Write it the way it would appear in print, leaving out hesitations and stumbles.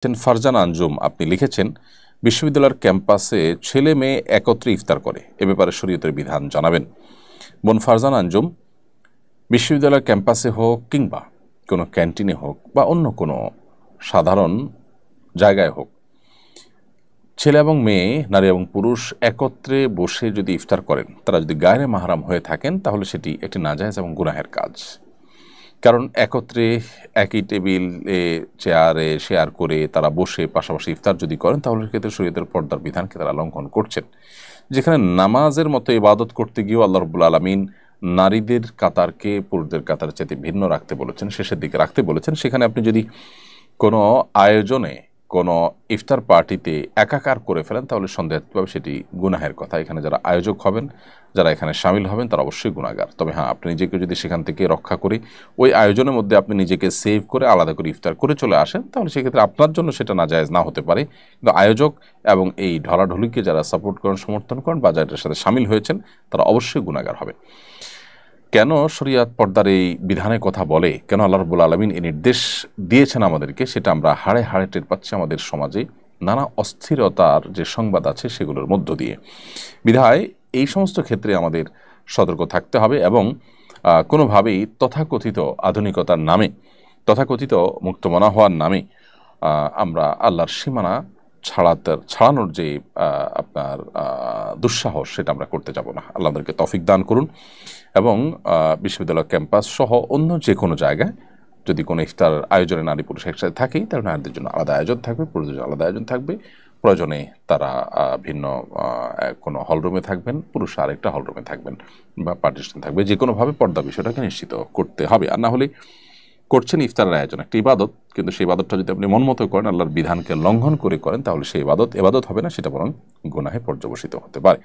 ফারজানা আঞ্জুম আপনি লিখেছেন, বিশ্ববিদ্যালয়ের ক্যাম্পাসে ছেলে মেয়ে একত্রে ইফতার করে, এ ব্যাপারে শরীয়তের বিধান জানাবেন। বোন ফারজানা আঞ্জুম, বিশ্ববিদ্যালয়ের ক্যাম্পাসে হোক কিংবা কোনো ক্যান্টিনে হোক বা অন্য কোনো সাধারণ জায়গায় হোক, ছেলে এবং মেয়ে, নারী এবং পুরুষ একত্রে বসে যদি ইফতার করেন, তারা যদি গায়রে মাহরাম হয়ে থাকেন, তাহলে সেটি একটি নাজায়েজ এবং গুনাহের কাজ। কারণ একত্রে একই টেবিলে চেয়ারে শেয়ার করে তারা বসে পাশাপাশি ইফতার যদি করেন, তাহলে সেক্ষেত্রে শরীয়তের পর্দার বিধানকে তারা লঙ্ঘন করছেন। যেখানে নামাজের মতো ইবাদত করতে গিয়েও আল্লাহ রাব্বুল আলামিন নারীদের কাতারকে পুরুষদের কাতার চাইতে ভিন্ন রাখতে বলেছেন, শেষের দিকে রাখতে বলেছেন, সেখানে আপনি যদি কোনো আয়োজনে, কোনো ইফতার পার্টিতে একাকার করে ফেলেন, তাহলে সন্দেহভাবে সেটি গুনাহের কথা। এখানে যারা আয়োজক হবেন, যারা এখানে সামিল হবেন, তারা অবশ্যই গুনাহগার। তবে হ্যাঁ, আপনি নিজেকে যদি সেখান থেকে রক্ষা করে ওই আয়োজনের মধ্যে আপনি নিজেকে সেভ করে আলাদা করে ইফতার করে চলে আসেন, তাহলে সেক্ষেত্রে আপনার জন্য সেটা নাজায়েজ না হতে পারে। কিন্তু আয়োজক এবং এই ঢলাঢলিকে যারা সাপোর্ট করেন, সমর্থন করেন বা যাদের সাথে সামিল হয়েছেন, তারা অবশ্যই গুনাহগার হবেন। কেন শরিয়াত পর্দার এই বিধানের কথা বলে, কেন আল্লাহ রাব্বুল আলামিন এই নির্দেশ দিয়েছেন আমাদেরকে, সেটা আমরা হাড়ে হাড়ে টের পাচ্ছি আমাদের সমাজে নানা অস্থিরতার যে সংবাদ আছে সেগুলোর মধ্য দিয়ে। বিধায় এই সমস্ত ক্ষেত্রে আমাদের সতর্ক থাকতে হবে এবং কোনোভাবেই তথাকথিত আধুনিকতার নামে, তথাকথিত মুক্তমনা হওয়ার নামে আমরা আল্লাহর সীমানা ছাড়ানোর যে আপনার দুঃসাহস, সেটা আমরা করতে যাব না। আল্লাহ আমাদেরকে তৌফিক দান করুন এবং বিশ্ববিদ্যালয় ক্যাম্পাস সহ অন্য যে কোনো জায়গায় যদি কোনো ইফতার আয়োজনে নারী পুরুষ একসাথে থাকেই, তাহলে নারীদের জন্য আলাদা আয়োজন থাকবে, পুরুষদের জন্য আলাদা আয়োজন থাকবে। প্রয়োজনে তারা ভিন্ন কোনো হলরুমে থাকবেন, পুরুষ আরেকটা হলরুমে থাকবেন বা পার্টিশন থাকবে। যে কোনোভাবে পর্দা বিষয়টাকে নিশ্চিত করতে হবে। আর না হলে করছেন ইফতারের আয়োজন, একটা ইবাদত, কিন্তু সেই ইবাদতটা যদি আপনি মন মতো করেন, আল্লাহর বিধানকে লঙ্ঘন করে করেন, তাহলে সেই ইবাদত হবে না, সেটা বরং গুনাহে পর্যবসিত হতে পারে।